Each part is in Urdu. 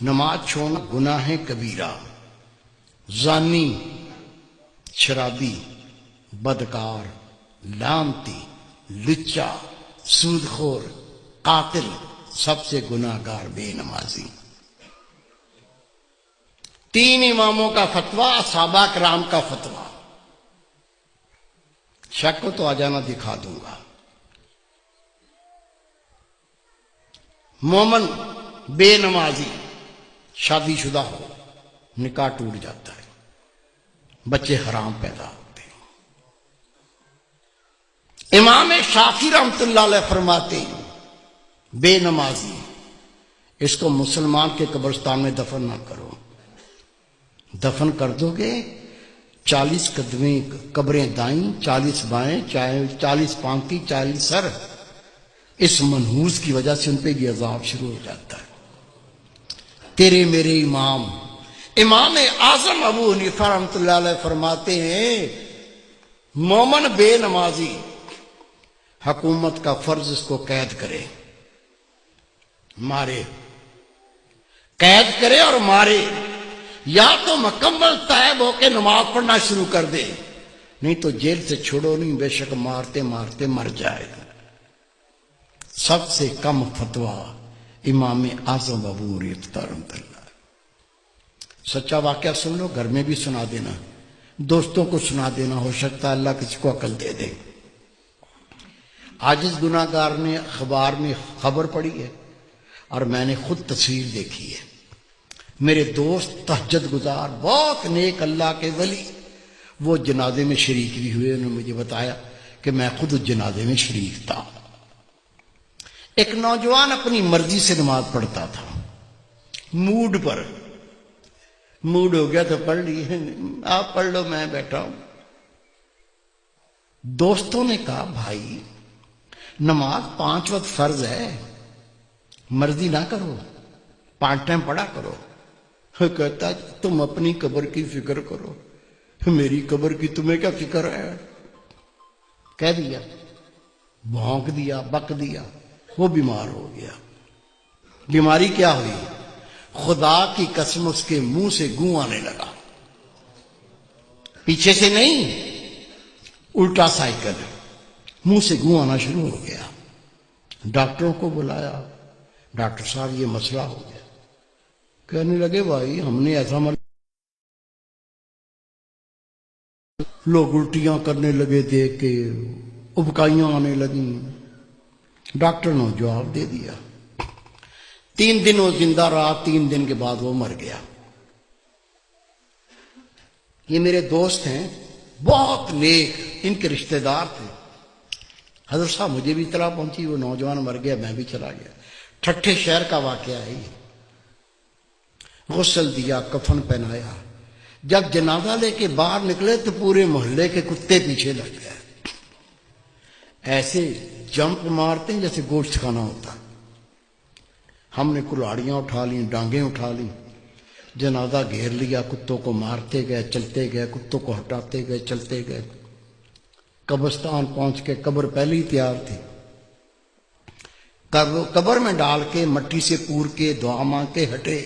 نماز چھوڑنا گناہ کبیرہ، زانی، شرابی، بدکار، لعنتی، لچا، سودخور، قاتل، سب سے گناہ گار بے نمازی۔ 3 اماموں کا فتویٰ، صحابہ کرام کا فتویٰ۔ شک کو تو آ جانا، دکھا دوں گا۔ مومن بے نمازی شادی شدہ ہو، نکاح ٹوٹ جاتا ہے، بچے حرام پیدا ہوتے ہیں۔ امام شافعی رحمۃ اللہ علیہ فرماتے ہیں بے نمازی اس کو مسلمان کے قبرستان میں دفن نہ کرو، دفن کر دو گے 40 قدمیں قبریں دائیں، 40 بائیں، 40 پانتی، 40 سر، اس منحوس کی وجہ سے ان پہ یہ عذاب شروع ہو جاتا ہے۔ تیرے میرے امام اعظم ابو حنیفہ رحمۃ اللہ علیہ فرماتے ہیں مومن بے نمازی حکومت کا فرض اس کو قید کرے، مارے، قید کرے اور مارے، یا تو مکمل تائب ہو کے نماز پڑھنا شروع کر دے، نہیں تو جیل سے چھوڑو نہیں، بے شک مارتے مارتے مر جائے گا۔ سب سے کم فتویٰ امام اعظم ابو حنیفہ رحمۃ اللہ۔ سچا واقعہ سن لو، گھر میں بھی سنا دینا، دوستوں کو سنا دینا، ہو سکتا ہے اللہ کسی کو عقل دے دے۔ عاجز گناہ گار نے اخبار میں خبر پڑھی ہے اور میں نے خود تصویر دیکھی ہے۔ میرے دوست تہجد گزار، بہت نیک اللہ کے ولی، وہ جنازے میں شریک بھی ہوئے، انہوں نے مجھے بتایا کہ میں خود اس جنازے میں شریک تھا۔ ایک نوجوان اپنی مرضی سے نماز پڑھتا تھا، موڈ پر، موڈ ہو گیا تو پڑھ لی، آپ پڑھ لو میں بیٹھا ہوں۔ دوستوں نے کہا بھائی نماز 5 وقت فرض ہے، مرضی نہ کرو، 5 ٹائم پڑھا کرو۔ کہتا تم اپنی قبر کی فکر کرو، میری قبر کی تمہیں کیا فکر ہے؟ کہہ دیا، بھونک دیا، بک دیا، وہ بیمار ہو گیا۔ بیماری کیا ہوئی؟ خدا کی قسم اس کے منہ سے گوں آنے لگا، پیچھے سے نہیں، الٹا سائیکل، منہ سے گوں آنا شروع ہو گیا۔ ڈاکٹروں کو بلایا، ڈاکٹر صاحب یہ مسئلہ ہو گیا۔ کہنے لگے بھائی ہم نے ایسا لوگ الٹیاں کرنے لگے دیکھ کے، ابکائیاں آنے لگیں۔ ڈاکٹر نے جواب دے دیا۔ 3 دن وہ زندہ رہا، 3 دن کے بعد وہ مر گیا۔ یہ میرے دوست ہیں، بہت نیک، ان کے رشتہ دار تھے۔ حضرت صاحب مجھے بھی اطلاع پہنچی وہ نوجوان مر گیا، میں بھی چلا گیا۔ ٹھٹھے شہر کا واقعہ ہے یہ۔ غسل دیا، کفن پہنایا، جب جنازہ لے کے باہر نکلے تو پورے محلے کے کتے پیچھے لگ گئے، ایسے جمپ مارتے ہیں جیسے گوشت کھانا ہوتا۔ ہم نے کلاڑیاں اٹھا لیں، ڈانگیں اٹھا لیں، جنازہ گھیر لیا، کتوں کو مارتے گئے، چلتے گئے، کتوں کو ہٹاتے گئے، چلتے گئے۔ قبرستان پہنچ کے قبر پہلے ہی تیار تھی، قبر میں ڈال کے مٹی سے پور کے دعا مانگ کے ہٹے،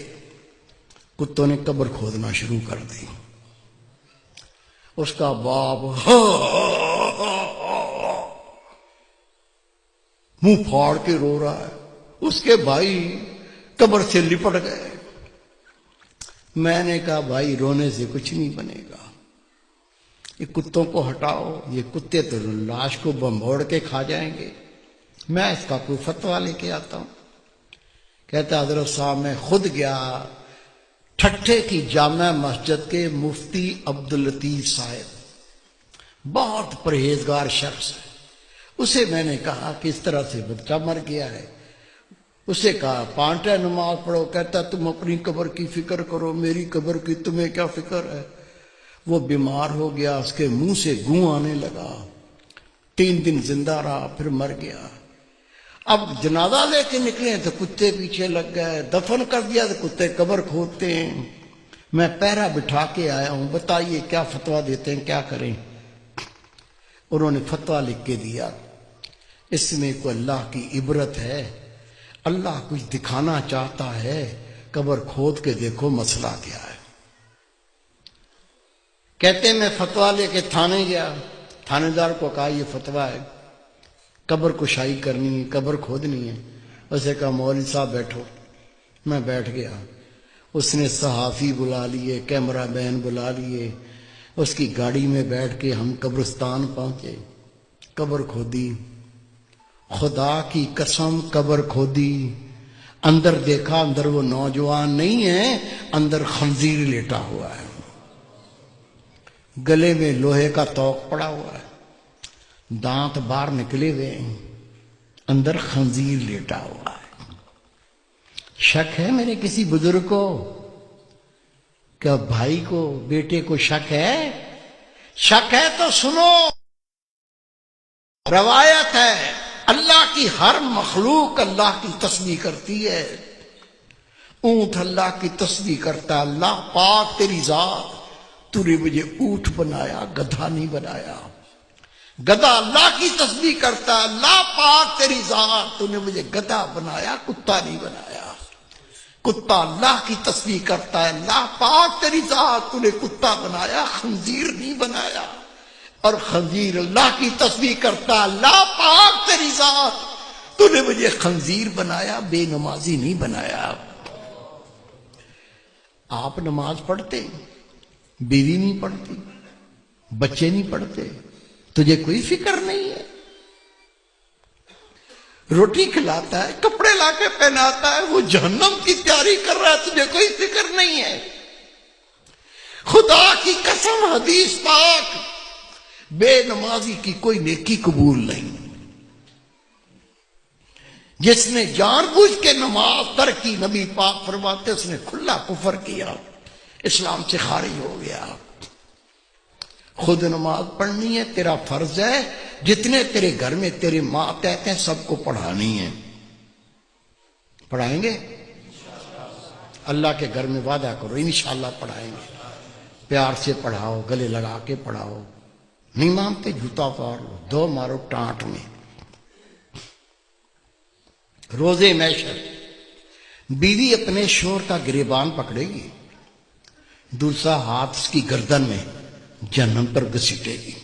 کتوں نے قبر کھودنا شروع کر دی۔ اس کا باپ منہ پھاڑ کے رو رہا ہے، اس کے بھائی قبر سے لپٹ گئے۔ میں نے کہا بھائی رونے سے کچھ نہیں بنے گا، یہ کتوں کو ہٹاؤ، یہ کتے تو لاش کو بمبوڑ کے کھا جائیں گے، میں اس کا کوئی فتویٰ لے کے آتا ہوں۔ کہتا حضرت صاحب میں خود گیا ٹھٹھے کی جامع مسجد کے مفتی عبداللطیف صاحب، بہت پرہیزگار شخص ہے، اسے میں نے کہا کہ اس طرح سے بچہ مر گیا ہے، اسے کہا 5 ٹائم نماز پڑھو، کہتا تم اپنی قبر کی فکر کرو، میری قبر کی تمہیں کیا فکر ہے؟ وہ بیمار ہو گیا، اس کے منہ سے گوں آنے لگا، 3 دن زندہ رہا، پھر مر گیا۔ اب جنازہ لے کے نکلے تو کتے پیچھے لگ گئے، دفن کر دیا تو کتے قبر کھودتے ہیں۔ میں پہرا بٹھا کے آیا ہوں، بتائیے کیا فتویٰ دیتے ہیں، کیا کریں؟ انہوں نے فتویٰ لکھ کے دیا، اس میں کوئی اللہ کی عبرت ہے، اللہ کچھ دکھانا چاہتا ہے، قبر کھود کے دیکھو مسئلہ کیا ہے۔ کہتے میں فتویٰ لے کے تھانے گیا، تھانے دار کو کہا یہ فتویٰ ہے، قبر کشائی کرنی ہے، قبر کھودنی ہے۔ اسے کہا مولوی صاحب بیٹھو۔ میں بیٹھ گیا۔ اس نے صحافی بلا لیے، کیمرہ مین بلا لیے، اس کی گاڑی میں بیٹھ کے ہم قبرستان پہنچے، قبر کھودی۔ خدا کی قسم قبر کھودی، اندر دیکھا، اندر وہ نوجوان نہیں ہے، اندر خنزیر لیٹا ہوا ہے، گلے میں لوہے کا توق پڑا ہوا ہے، دانت باہر نکلے ہوئے ہیں، اندر خنزیر لیٹا ہوا ہے۔ شک ہے میرے کسی بزرگ کو؟ کیا بھائی کو، بیٹے کو شک ہے؟ شک ہے تو سنو، روایت ہے اللہ کی ہر مخلوق اللہ کی تسبیح کرتی ہے۔ اونٹ اللہ کی تسبیح کرتا ہے، اللہ پاک تیری ذات، تو نے مجھے اونٹ بنایا، گدھا نہیں بنایا۔ گدھا اللہ کی تسبیح کرتا ہے، اللہ پاک تیری ذات، تو نے مجھے گدھا بنایا، کتا نہیں بنایا۔ کتا اللہ کی تسبیح کرتا ہے، اللہ پاک تیری ذات، تو نے کتا بنایا، خنزیر نہیں بنایا۔ اور خنزیر اللہ کی تسبیح کرتا ہے، اللہ پاک تیری ذات، تو نے مجھے خنزیر بنایا، بے نمازی نہیں بنایا۔ آپ نماز پڑھتے، بیوی نہیں پڑھتی، بچے نہیں پڑھتے، تجھے کوئی فکر نہیں ہے؟ روٹی کھلاتا ہے، کپڑے لا کے پہناتا ہے، وہ جہنم کی تیاری کر رہا ہے، تجھے کوئی فکر نہیں ہے؟ خدا کی قسم حدیث پاک، بے نمازی کی کوئی نیکی قبول نہیں۔ جس نے جان بوجھ کے نماز ترک کی، نبی پاک فرماتے اس نے کھلا کفر کیا، اسلام سے خارج ہو گیا۔ خود نماز پڑھنی ہے، تیرا فرض ہے، جتنے تیرے گھر میں تیرے ماتحت ہیں سب کو پڑھانی ہے۔ پڑھائیں گے؟ اللہ کے گھر میں وعدہ کرو انشاءاللہ پڑھائیں گے۔ پیار سے پڑھاؤ، گلے لگا کے پڑھاؤ، نہیں مانتے جوتا پاڑ لو، دو مارو ٹانٹ میں۔ روزے محشر بیوی اپنے شوہر کا گریبان پکڑے گی، دوسرا ہاتھ اس کی گردن میں جہنم پر گھسیٹے گی۔